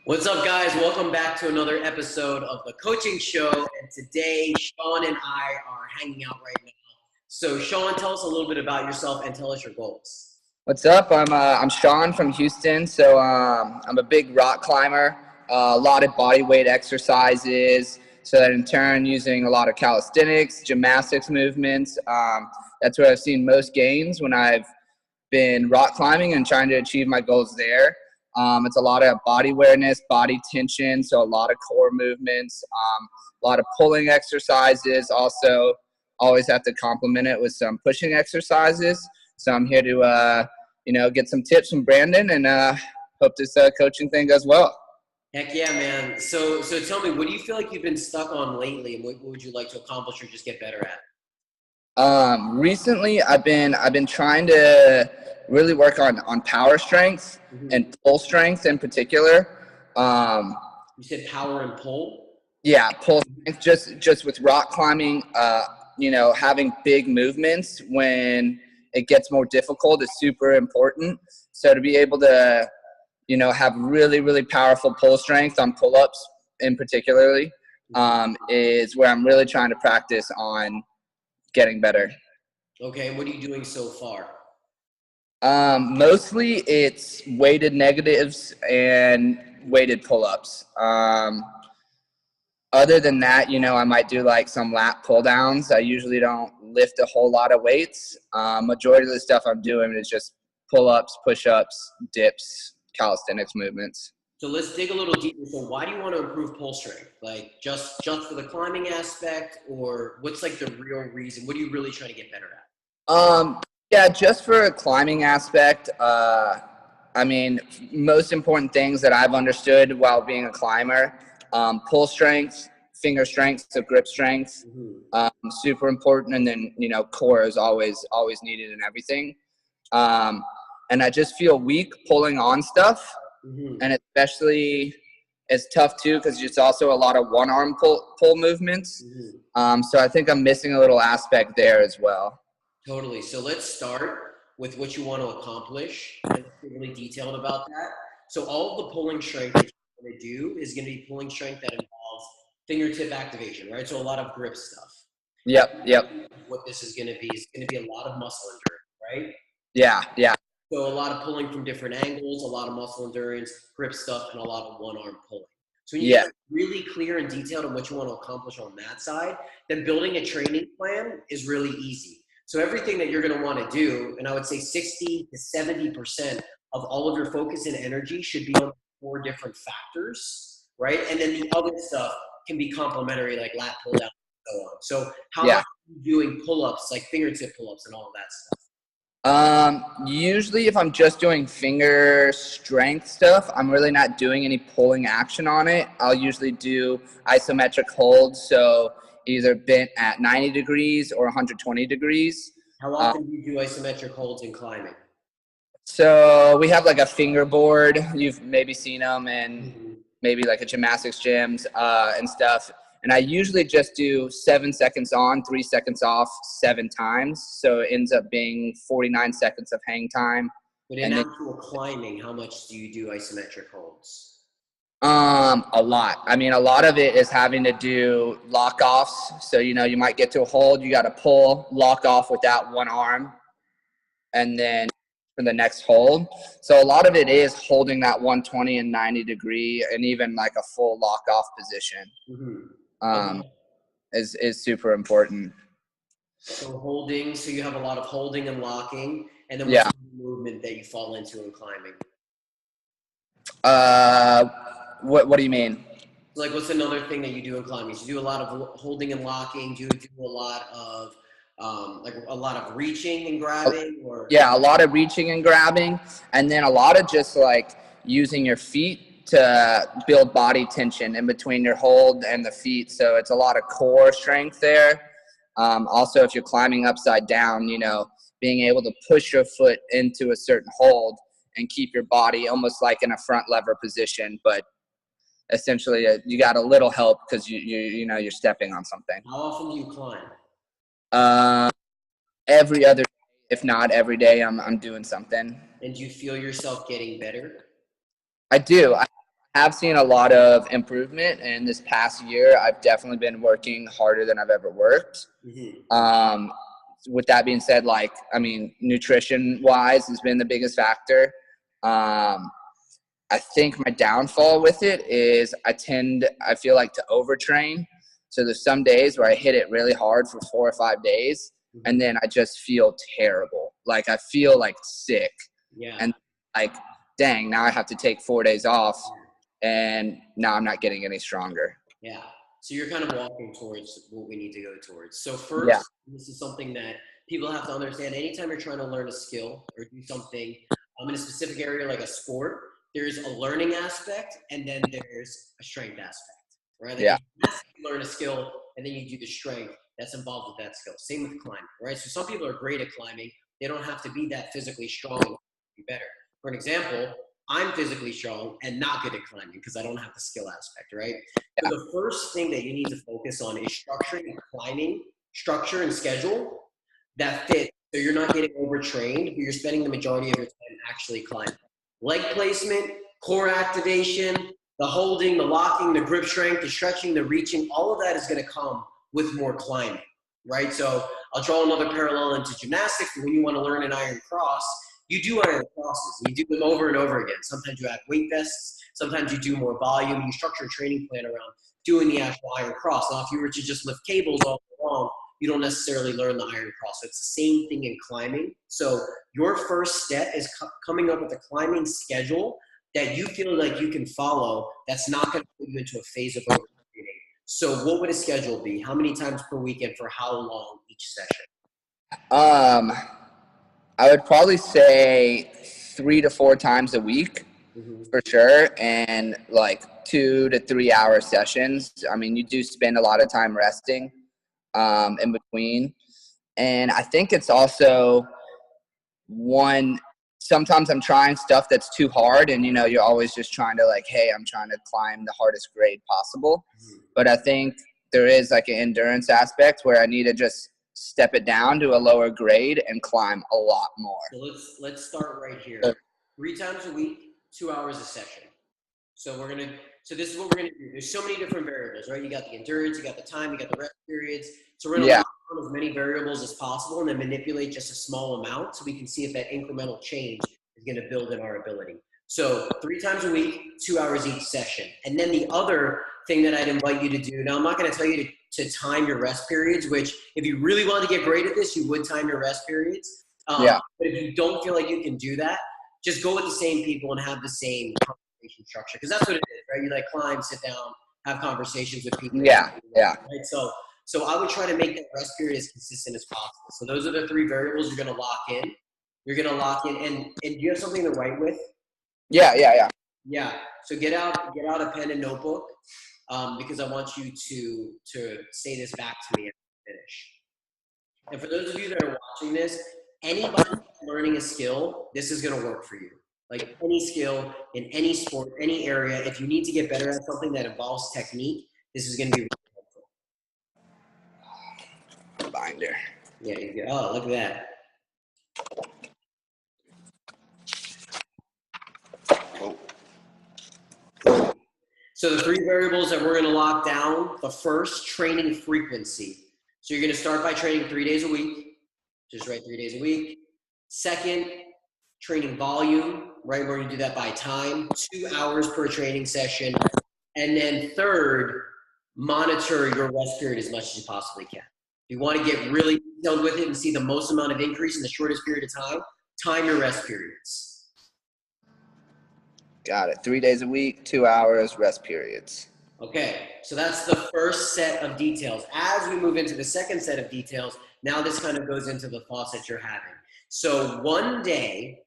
What's up, guys? Welcome back to another episode of the coaching show. And today, Sean and I are hanging out right now. So, Sean, tell us a little bit about yourself and tell us your goals. What's up? I'm Sean from Houston. So I'm a big rock climber. A lot of body weight exercises. So that in turn, using a lot of calisthenics, gymnastics movements. That's where I've seen most gains when I've been rock climbing and trying to achieve my goals there. It's a lot of body awareness, body tension, so a lot of core movements, a lot of pulling exercises. Also, always have to complement it with some pushing exercises. So I'm here to, get some tips from Brandon and hope this coaching thing goes well. Heck yeah, man. So tell me, what do you feel like you've been stuck on lately, and what would you like to accomplish or just get better at? Recently, I've been trying to really work on power strength and pull strength in particular. You said power and pull? Yeah, pull strength. Just with rock climbing, having big movements when it gets more difficult is super important. So to be able to, have really, really powerful pull strength on pull-ups in particularly, is where I'm really trying to practice on getting better. Okay, what are you doing so far? Mostly it's weighted negatives and weighted pull-ups. Other than that, I might do like some lat pull downs. I usually don't lift a whole lot of weights. Majority of the stuff I'm doing is just pull-ups, push-ups, dips, calisthenics movements. So let's dig a little deeper. So why do you want to improve pull strength? Like just for the climbing aspect, or what's like the real reason? What are you really trying to get better at? Yeah, just for a climbing aspect, most important things that I've understood while being a climber, pull strength, finger strength, so grip strength, super important. And then, core is always needed in everything. And I just feel weak pulling on stuff. And especially it's tough too because it's also a lot of one arm pull movements. So I think I'm missing a little aspect there as well. Totally. So let's start with what you want to accomplish and be really detailed about that. So all of the pulling strength that you're going to do is going to be pulling strength that involves fingertip activation, right? So a lot of grip stuff. Yep. What this is going to be is going to be a lot of muscle endurance, right? Yeah. So a lot of pulling from different angles, a lot of muscle endurance, grip stuff, and a lot of one-arm pulling. So when you get really clear and detailed on what you want to accomplish on that side, then building a training plan is really easy. So everything that you're going to want to do, and I would say 60 to 70% of all of your focus and energy should be on 4 different factors, right? And then the other stuff can be complementary, like lat pull down and so on. So how much are you doing pull-ups, like fingertip pull-ups and all of that stuff? Usually if I'm just doing finger strength stuff, I'm really not doing any pulling action on it. I'll usually do isometric holds, so either bent at 90 degrees or 120 degrees. How often do you do isometric holds in climbing? So we have like a fingerboard. You've maybe seen them in maybe like a gymnastics gyms and stuff. And I usually just do 7 seconds on, 3 seconds off, 7 times. So it ends up being 49 seconds of hang time. But in actual climbing, how much do you do isometric holds? A lot. I mean, a lot of it is having to do lock offs. So, you might get to a hold, you got to pull, lock off with that one arm, and then for the next hold. So a lot of it is holding that 120 and 90 degree and even like a full lock off position. Is super important. So holding, so you have a lot of holding and locking, and then what's the movement that you fall into in climbing? What do you mean? Like, what's another thing that you do in climbing? So you do a lot of holding and locking. Do you do a lot of like a lot of reaching and grabbing, or? Yeah, a lot of reaching and grabbing, and then a lot of just like using your feet to build body tension in between your hold and the feet. So it's a lot of core strength there. Also, if you're climbing upside down, being able to push your foot into a certain hold and keep your body almost like in a front lever position, but essentially you got a little help because you're stepping on something. How often do you climb? Every other day, if not every day, I'm doing something. And do you feel yourself getting better? I do. have seen a lot of improvement, and this past year I've definitely been working harder than I've ever worked. With that being said, like, I mean, nutrition wise has been the biggest factor. I think my downfall with it is I feel like to overtrain. So there's some days where I hit it really hard for 4 or 5 days, and then I just feel terrible. Like I feel like sick. Yeah. And like, dang, now I have to take 4 days off, and now I'm not getting any stronger. Yeah. So you're kind of walking towards what we need to go towards. So first, this is something that people have to understand. Anytime you're trying to learn a skill or do something in a specific area like a sport, there's a learning aspect and then there's a strength aspect, right? Like you learn a skill and then you do the strength that's involved with that skill. Same with climbing, right? So some people are great at climbing. They don't have to be that physically strong to be better. For an example, I'm physically strong and not good at climbing because I don't have the skill aspect, right? So the first thing that you need to focus on is structuring and climbing, structure and schedule that fit so you're not getting overtrained, but you're spending the majority of your time actually climbing. Leg placement, core activation, the holding, the locking, the grip strength, the stretching, the reaching, all of that is going to come with more climbing, right? So I'll draw another parallel into gymnastics. When you want to learn an iron cross, you do iron crosses. You do them over and over again. Sometimes you add weight vests. Sometimes you do more volume. You structure a training plan around doing the actual iron cross. Now, if you were to just lift cables all day long, you don't necessarily learn the iron cross. So it's the same thing in climbing. So your first step is coming up with a climbing schedule that you feel like you can follow that's not going to put you into a phase of overtraining. So what would a schedule be? How many times per week and for how long each session? I would probably say 3 to 4 times a week for sure, and like 2 to 3 hour sessions. I mean, you do spend a lot of time resting in between, and I think it's also sometimes I'm trying stuff that's too hard, and you're always just trying to like, hey, I'm trying to climb the hardest grade possible, but I think there is like an endurance aspect where I need to just step it down to a lower grade and climb a lot more. So let's start right here. 3 times a week, 2 hours a session. So this is what we're gonna do. There's so many different variables, right? You got the endurance, you got the time, you got the rest periods. So we're gonna lock on as many variables as possible and then manipulate just a small amount so we can see if that incremental change is gonna build in our ability. So 3 times a week, 2 hours each session. And then the other thing that I'd invite you to do, now I'm not gonna tell you to time your rest periods, which if you really wanted to get great at this, you would time your rest periods. But if you don't feel like you can do that, just go with the same people and have the same conversation structure. Because that's what it is, right? You like climb, sit down, have conversations with people. Yeah. Right? So I would try to make that rest period as consistent as possible. So those are the 3 variables you're gonna lock in. You're gonna lock in, and do you have something to write with? Yeah. So get out a pen and notebook, because I want you to say this back to me after I finish. And for those of you that are watching this, anybody learning a skill, this is going to work for you. Like any skill in any sport, any area, if you need to get better at something that involves technique, this is going to be really helpful. Binder. Yeah. Oh, look at that. So the 3 variables that we're going to lock down, the first, training frequency. So you're going to start by training 3 days a week. Just write 3 days a week. Second, training volume, right? We're going to do that by time, 2 hours per training session. And then third, monitor your rest period as much as you possibly can. If you want to get really detailed with it and see the most amount of increase in the shortest period of time, time your rest periods. Got it. 3 days a week, 2 hours, rest periods. Okay, so that's the first set of details. As we move into the second set of details, now this kind of goes into the thoughts that you're having. So one day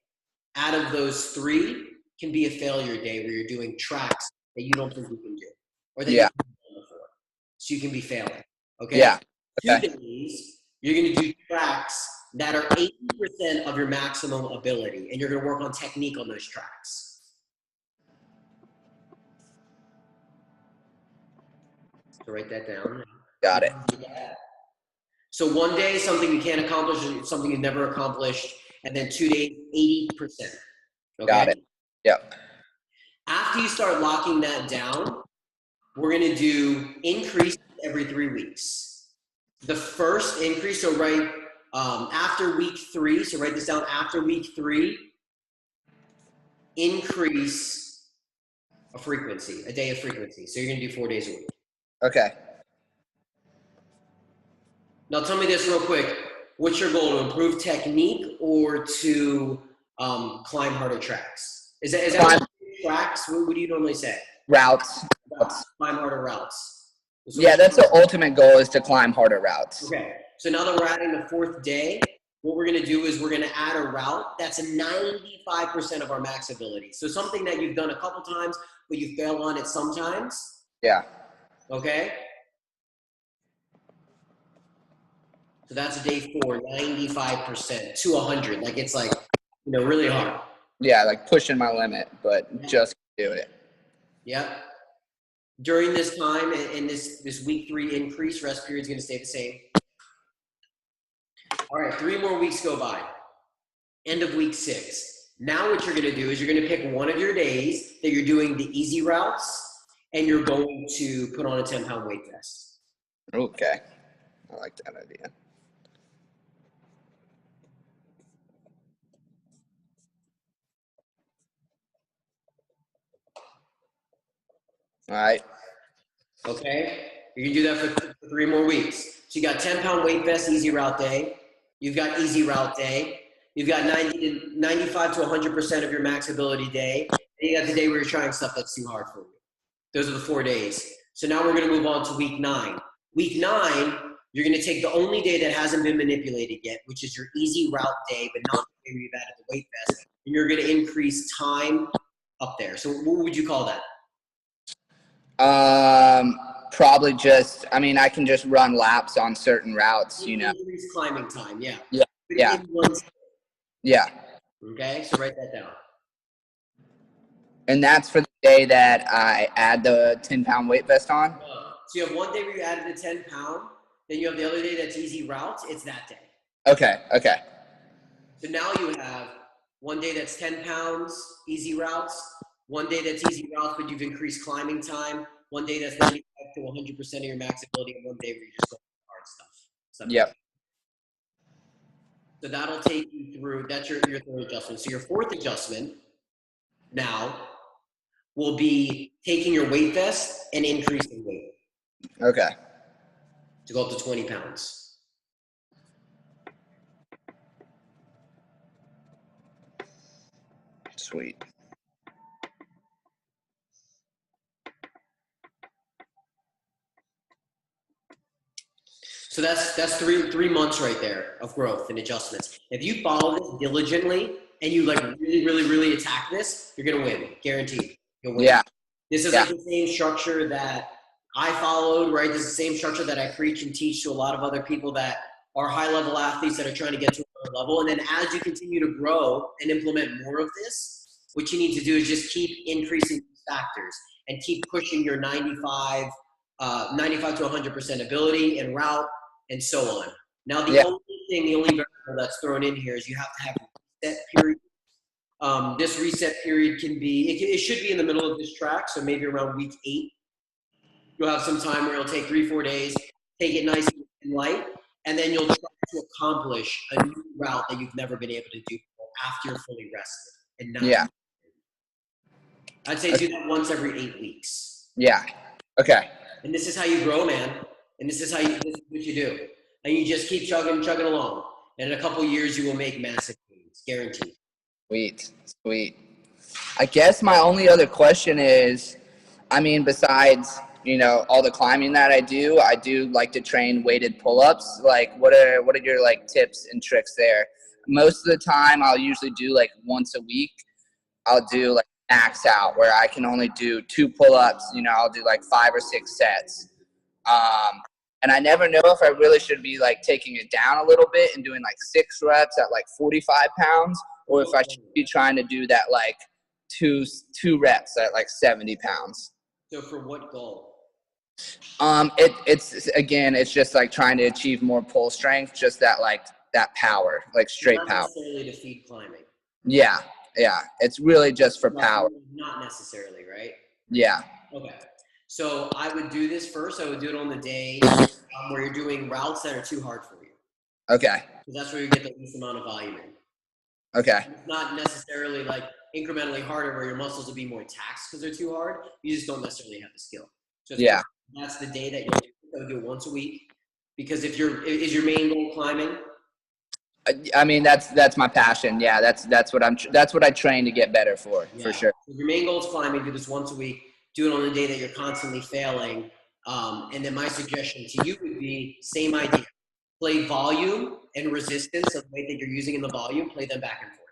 out of those 3 can be a failure day where you're doing tracks that you don't think you can do, or that you've done before. So you can be failing. Okay. Yeah. Okay. 2 days, you're going to do tracks that are 80% of your maximum ability, and you're going to work on technique on those tracks. So write that down. Got it. So one day, something you can't accomplish, something you've never accomplished, and then 2 days, 80%. Okay? Got it. Yep. After you start locking that down, we're going to do increase every 3 weeks. The first increase, so after week 3, so write this down, after week 3, increase a frequency, a day of frequency. So you're going to do 4 days a week. Okay. Now tell me this real quick. What's your goal, to improve technique or to climb harder tracks? Is that tracks? What do you normally say? Routes. Climb harder routes. So yeah, that's the ultimate goal, is to climb harder routes. Okay. So now that we're adding the 4th day, what we're going to do is we're going to add a route that's 95% of our max ability. So something that you've done a couple times, but you fail on it sometimes. Yeah. Okay. So that's day 4, 95% to 100. Like it's like, really hard. Yeah, like pushing my limit, but just do it. Yep. During this time, and this week 3 increase, rest period is going to stay the same. All right, 3 more weeks go by. End of week 6. Now what you're going to do is you're going to pick one of your days that you're doing the easy routes, and you're going to put on a 10-pound weight vest. Okay. I like that idea. All right. Okay? You can do that for 3 more weeks. So you got 10-pound weight vest, easy route day. You've got easy route day. You've got 95 to 100% of your max ability day. And you got the day where you're trying stuff that's too hard for you. Those are the 4 days. So now we're going to move on to week 9. Week 9, you're going to take the only day that hasn't been manipulated yet, which is your easy route day, but not the day where you've added the weight vest. And you're going to increase time up there. So what would you call that? Probably just, I can just run laps on certain routes, Increase climbing time, yeah. Yeah. Yeah. Okay, so write that down. And that's for the day that I add the 10-pound weight vest on? So you have one day where you added the 10-pound, then you have the other day that's easy routes. It's that day. Okay. So now you have one day that's 10 pounds, easy routes, one day that's easy routes, but you've increased climbing time, one day that's 95 to 100% of your max ability, and one day where you're just going hard stuff. Yep. So that'll take you through, that's your 3rd adjustment. So your 4th adjustment now will be taking your weight vest and increasing weight. Okay. To go up to 20 pounds. Sweet. So that's three months right there of growth and adjustments. If you follow this diligently and you really attack this, you're gonna win, guaranteed. You'll win. Yeah. This is like the same structure that I followed, right? This is the same structure that I preach and teach to a lot of other people that are high-level athletes that are trying to get to another level. And then as you continue to grow and implement more of this, what you need to do is just keep increasing these factors and keep pushing your 95 to 100% ability and route and so on. Now, the only variable that's thrown in here is you have to have a reset period. This reset period can be, it should be in the middle of this track, so maybe around week 8. You'll have some time where it'll take 3-4 days, take it nice and light, and then you'll try to accomplish a new route that you've never been able to do after you're fully rested. And not I'd say do that once every 8 weeks. Yeah. Okay. And this is how you grow, man. And this is what you do. And you just keep chugging along. And in a couple of years, you will make massive gains, guaranteed. Sweet. I guess my only other question is, besides, all the climbing that I do like to train weighted pull-ups. Like, what are your tips and tricks there? Most of the time, I'll usually do once a week. I'll do max out, where I can only do 2 pull-ups. I'll do 5 or 6 sets. And I never know if I really should be taking it down a little bit and doing 6 reps at 45 pounds, or if I should be trying to do that two reps at 70 pounds. So for what goal? It's just trying to achieve more pull strength, just that that power, straight Not power. necessarily to feed climbing. Yeah. Yeah. It's really just for power. Not necessarily, right? Yeah. Okay. So I would do this first. I would do it on the day where you're doing routes that are too hard for you. Okay. Because that's where you get the least amount of volume in. Okay. It's not necessarily like incrementally harder where your muscles will be more taxed because they're too hard. You just don't necessarily have the skill. So Yeah. that's the day that you'll do. So do it once a week. Because is your main goal climbing? I mean, that's my passion. Yeah. That's what I train to get better for sure. So your main goal is climbing. Do this once a week. Do it on the day that you're constantly failing. And then my suggestion to you would be same idea. Play volume and resistance of the weight that you're using in the volume. Play them back and forth.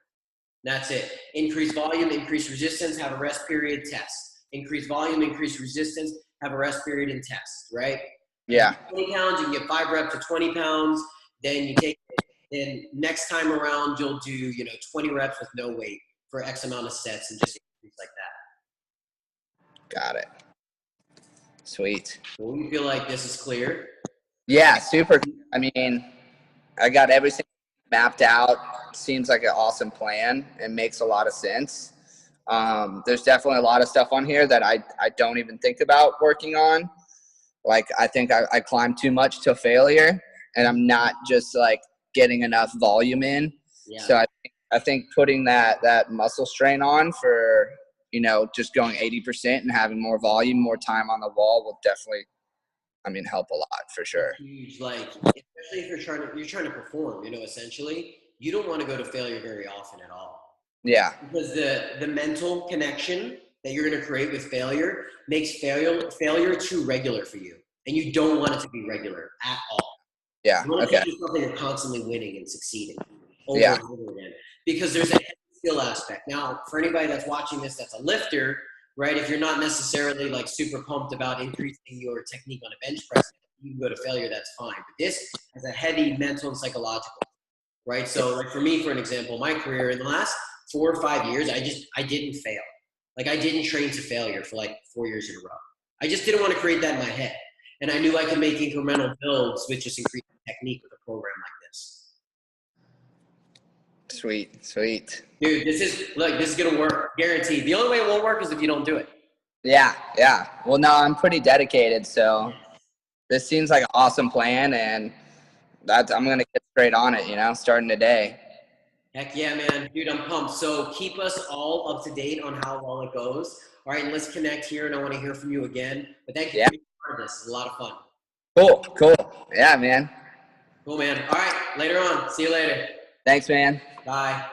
That's it. Increase volume, increase resistance, have a rest period, test. Increase volume, increase resistance, have a rest period and test, right? Yeah. 20 pounds, you can get 5 reps to 20 pounds. Then you take it. Then next time around, you'll do, 20 reps with no weight for X amount of sets and just increase like that. Got it. Sweet. Well, you feel like this is clear? Yeah, super. I mean, I got everything mapped out. Seems like an awesome plan and makes a lot of sense. There's definitely a lot of stuff on here that I don't even think about working on. Like, I think I climb too much to failure, and I'm not just like getting enough volume in. Yeah. So I think putting that muscle strain on for, just going 80% and having more volume, more time on the wall will definitely, help a lot for sure. Huge, like, especially if you're trying to perform, essentially, you don't want to go to failure very often at all. Yeah. Because the mental connection that you're going to create with failure makes failure too regular for you. And you don't want it to be regular at all. Yeah. You want to Okay. do something you're constantly winning and succeeding over Yeah. and over again. Because there's a skill aspect. Now, for anybody that's watching this that's a lifter, right, if you're not necessarily like super pumped about increasing your technique on a bench press, you can go to failure, that's fine. But this has a heavy mental and psychological, right? So like for me, for an example, my career in the last 4 or 5 years, I didn't fail. Like I didn't train to failure for like 4 years in a row. I just didn't want to create that in my head. And I knew I could make incremental builds with just increasing technique with a program like this. Sweet. Dude, this is going to work. Guaranteed. The only way it won't work is if you don't do it. Yeah. Well, no, I'm pretty dedicated, so this seems like an awesome plan, and I'm going to get straight on it, starting today. Heck yeah, man. Dude, I'm pumped. So keep us all up to date on how well it goes. All right, and let's connect here, and I want to hear from you again. But thank you for being part of this. It's a lot of fun. Cool. Yeah, man. Cool, man. All right, later on. See you later. Thanks, man. Bye.